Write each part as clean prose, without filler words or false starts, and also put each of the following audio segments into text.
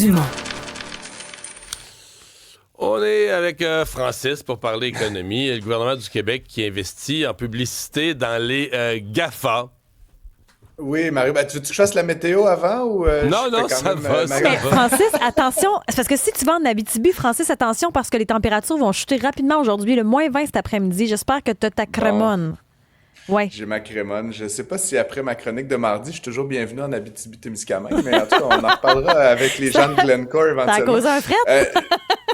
Dumont. On est avec Francis pour parler économie. Le gouvernement du Québec qui investit en publicité dans les GAFA. Oui, Mario, tu veux que je fasse la météo avant ou Non, ça va. Mais Francis, attention, c'est parce que si tu vas en Abitibi, Francis, attention parce que les températures vont chuter rapidement aujourd'hui, le moins 20 cet après-midi. J'espère que tu as ta crémone. Ouais. J'ai ma crémone. Je sais pas si après ma chronique de mardi, je suis toujours bienvenu en Abitibi-Témiscamingue, mais en tout cas, on en reparlera avec les gens de Glencore éventuellement. Ça a causé un fret?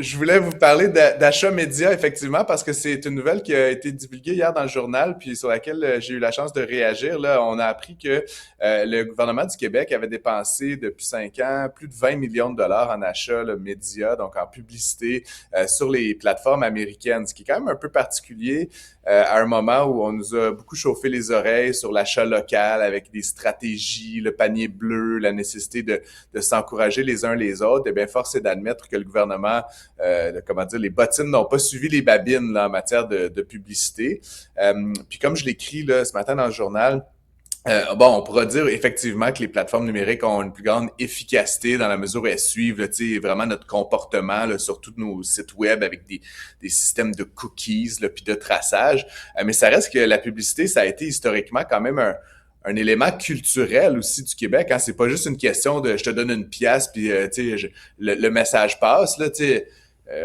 Je voulais vous parler d'achat média, effectivement, parce que c'est une nouvelle qui a été divulguée hier dans le journal, puis sur laquelle j'ai eu la chance de réagir. Là, on a appris que le gouvernement du Québec avait dépensé depuis 5 ans plus de 20 millions de dollars en achats médias, donc en publicité, sur les plateformes américaines, ce qui est quand même un peu particulier à un moment où on nous a beaucoup chauffé les oreilles sur l'achat local avec des stratégies, le panier bleu, la nécessité de s'encourager les uns les autres. Eh bien, force est d'admettre que le gouvernement, les bottines n'ont pas suivi les babines là, en matière de publicité. Puis comme je l'écris là, ce matin dans le journal, on pourra dire effectivement que les plateformes numériques ont une plus grande efficacité dans la mesure où elles suivent là, vraiment notre comportement là, sur tous nos sites web avec des systèmes de cookies là, puis de traçage. Mais ça reste que la publicité, ça a été historiquement quand même un élément culturel aussi du Québec. Hein. C'est pas juste une question de je te donne une pièce puis le message passe là, tu sais.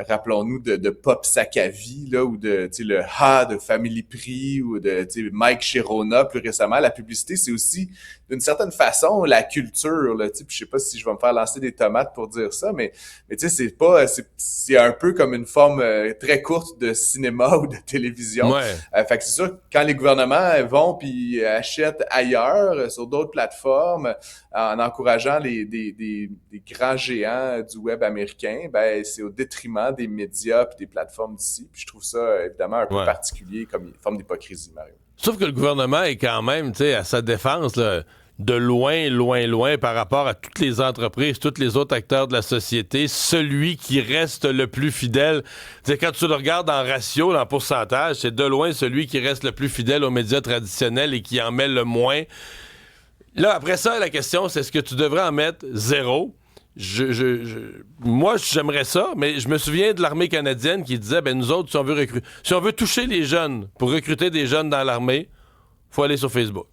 Rappelons-nous de Pop Sac-à-Vie, là, ou de le Ha de Family Prix, ou de Mike Chirona plus récemment. La publicité, c'est aussi d'une certaine façon la culture, là, puis je sais pas si je vais me faire lancer des tomates pour dire ça, mais tu sais, c'est un peu comme une forme très courte de cinéma ou de télévision. Ouais. Fait que c'est sûr que quand les gouvernements vont puis achètent ailleurs, sur d'autres plateformes, en encourageant des grands géants du web américain, ben c'est au détriment des médias puis des plateformes d'ici. Puis je trouve ça évidemment un peu particulier comme une forme d'hypocrisie, Mario. Sauf que le gouvernement est quand même, tu sais, à sa défense, là, de loin par rapport à toutes les entreprises, tous les autres acteurs de la société, celui qui reste le plus fidèle. Tu sais, quand tu le regardes en ratio, en pourcentage, c'est de loin celui qui reste le plus fidèle aux médias traditionnels et qui en met le moins. Là, après ça, la question, c'est est-ce que tu devrais en mettre zéro? Moi, j'aimerais ça, mais je me souviens de l'armée canadienne qui disait, ben nous autres, si on veut toucher les jeunes, pour recruter des jeunes dans l'armée, faut aller sur Facebook.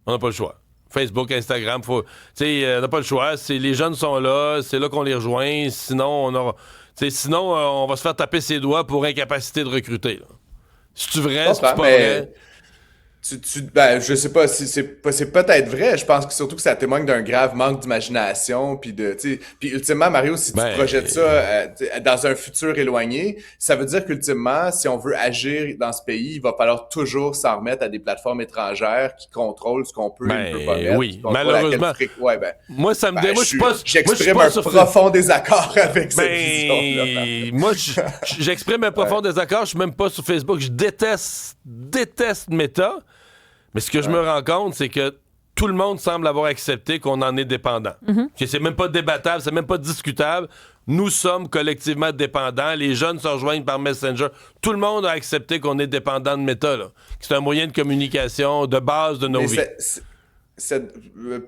On n'a pas le choix. Facebook, Instagram, on n'a pas le choix. Les jeunes sont là, c'est là qu'on les rejoint. Sinon, on va se faire taper ses doigts pour incapacité de recruter. Là. C'est-tu vrai? C'est-tu pas vrai? Je sais pas si c'est peut-être vrai. Je pense que surtout que ça témoigne d'un grave manque d'imagination puis ultimement Mario, si tu projettes ça dans un futur éloigné, ça veut dire qu'ultimement, si on veut agir dans ce pays, il va falloir toujours s'en remettre à des plateformes étrangères qui contrôlent ce qu'on peut et ne peut pas mettre. Oui, malheureusement. Moi, ça me dérange. J'exprime un profond désaccord avec cette vision-là. Moi, j'exprime un profond désaccord. Je suis même pas sur Facebook. Je déteste Meta. Mais ce que je me rends compte, c'est que tout le monde semble avoir accepté qu'on en est dépendant. Que c'est même pas débattable, c'est même pas discutable. Nous sommes collectivement dépendants. Les jeunes se rejoignent par Messenger. Tout le monde a accepté qu'on est dépendant de Meta, là. C'est un moyen de communication de base de nos vies.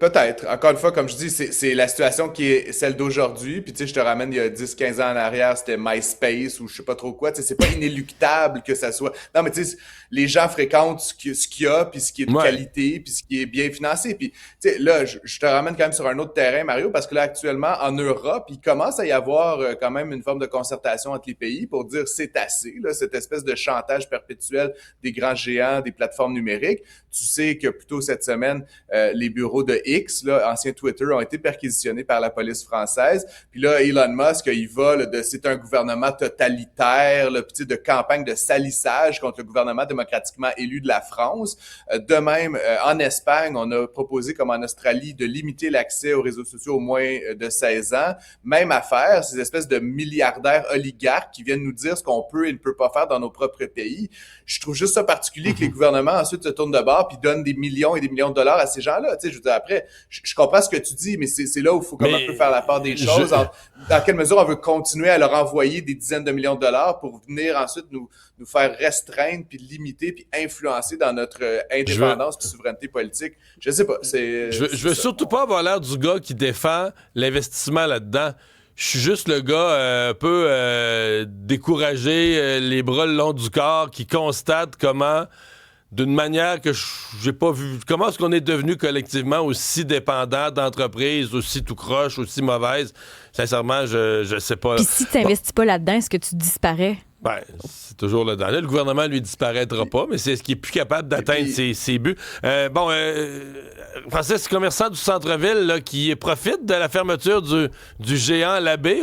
Peut-être. Encore une fois, comme je dis, c'est la situation qui est celle d'aujourd'hui. Puis, tu sais, je te ramène il y a 10-15 ans en arrière, c'était MySpace ou je sais pas trop quoi. Tu sais, c'est pas inéluctable que ça soit... Non, mais tu sais, les gens fréquentent ce qu'il y a, puis ce qui est de qualité, puis ce qui est bien financé. Puis, tu sais, là, je te ramène quand même sur un autre terrain, Mario, parce que là, actuellement, en Europe, il commence à y avoir quand même une forme de concertation entre les pays pour dire c'est assez, là, cette espèce de chantage perpétuel des grands géants, des plateformes numériques. Tu sais que plus tôt cette semaine, les bureaux de X, là, ancien Twitter, ont été perquisitionnés par la police française. Puis là, Elon Musk, il va là, c'est un gouvernement totalitaire, là, puis de campagne de salissage contre le gouvernement démocratiquement élu de la France. De même, en Espagne, on a proposé, comme en Australie, de limiter l'accès aux réseaux sociaux aux moins de 16 ans. Même affaire, ces espèces de milliardaires oligarques qui viennent nous dire ce qu'on peut et ne peut pas faire dans nos propres pays. Je trouve juste ça particulier que les gouvernements ensuite se tournent de bord puis donnent des millions et des millions de dollars à ces gens-là. Tu sais, je veux dire, après, je comprends ce que tu dis, mais c'est là où il faut comme un peu faire la part des choses. Dans quelle mesure on veut continuer à leur envoyer des dizaines de millions de dollars pour venir ensuite nous faire restreindre, puis limiter, puis influencer dans notre indépendance puis souveraineté politique. Je sais pas. Je veux surtout pas avoir l'air du gars qui défend l'investissement là-dedans. je suis juste le gars un peu découragé, les bras le long du corps, qui constate comment, d'une manière que j'ai pas vu, comment est-ce qu'on est devenu collectivement aussi dépendant d'entreprises, aussi tout croche, aussi mauvaise. Sincèrement, je sais pas. Puis si tu n'investis pas là-dedans, est-ce que tu disparais? Ben, c'est toujours le danger. Le gouvernement, lui, disparaîtra pas, mais c'est ce qui est plus capable d'atteindre ses buts. Francis, commerçant du centre-ville, là, qui profite de la fermeture du géant Labbé.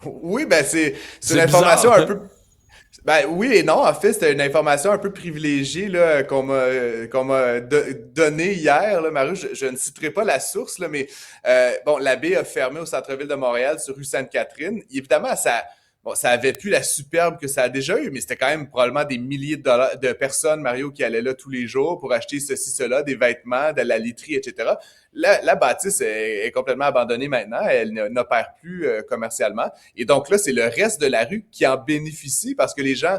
Oui, ben c'est une bizarre, information hein? un peu. Ben oui et non, en fait, c'était une information un peu privilégiée là, qu'on m'a donnée hier, là, Mario. Je ne citerai pas la source, là, mais bon, l'abbé a fermé au centre-ville de Montréal sur rue Sainte-Catherine. Évidemment, ça avait plus la superbe que ça a déjà eu, mais c'était quand même probablement des milliers de personnes, Mario, qui allaient là tous les jours pour acheter ceci, cela, des vêtements, de la literie, etc. La bâtisse est complètement abandonnée maintenant. Elle n'opère plus commercialement. Et donc là, c'est le reste de la rue qui en bénéficie parce que les gens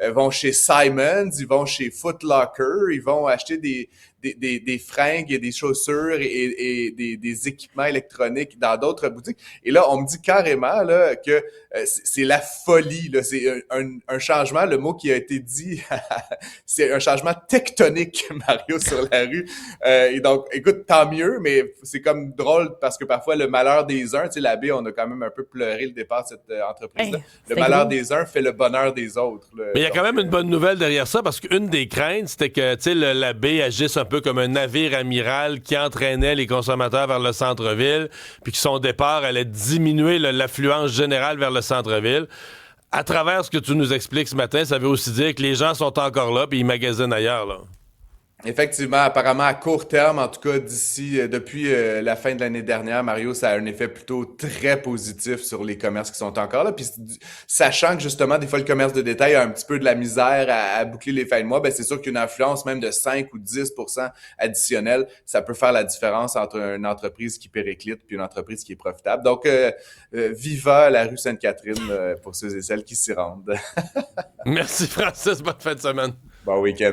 vont chez Simons, ils vont chez Foot Locker, ils vont acheter des fringues et des chaussures et des équipements électroniques dans d'autres boutiques. Et là, on me dit carrément là, que c'est la folie. Là. C'est un changement, le mot qui a été dit, c'est un changement tectonique, Mario, sur la rue. Et donc, écoute, tant mieux, mais c'est comme drôle parce que parfois, le malheur des uns, tu sais, l'abbé, on a quand même un peu pleuré le départ de cette entreprise-là. Le malheur des uns fait le bonheur des autres. Là. Mais il y a quand même une bonne nouvelle derrière ça, parce qu'une des craintes, c'était que l'abbé agisse un peu comme un navire amiral qui entraînait les consommateurs vers le centre-ville, puis que son départ allait diminuer l'affluence générale vers le centre-ville. À travers ce que tu nous expliques ce matin, ça veut aussi dire que les gens sont encore là, puis ils magasinent ailleurs, là. Effectivement, apparemment à court terme, en tout cas depuis la fin de l'année dernière, Mario, ça a un effet plutôt très positif sur les commerces qui sont encore là. Puis sachant que justement, des fois, le commerce de détail a un petit peu de la misère à boucler les fins de mois, ben c'est sûr qu'une influence même de 5 ou 10% additionnelle, ça peut faire la différence entre une entreprise qui périclite puis une entreprise qui est profitable. Donc, viva la rue Sainte-Catherine pour ceux et celles qui s'y rendent. Merci Francis, bonne fin de semaine. Bon week-end.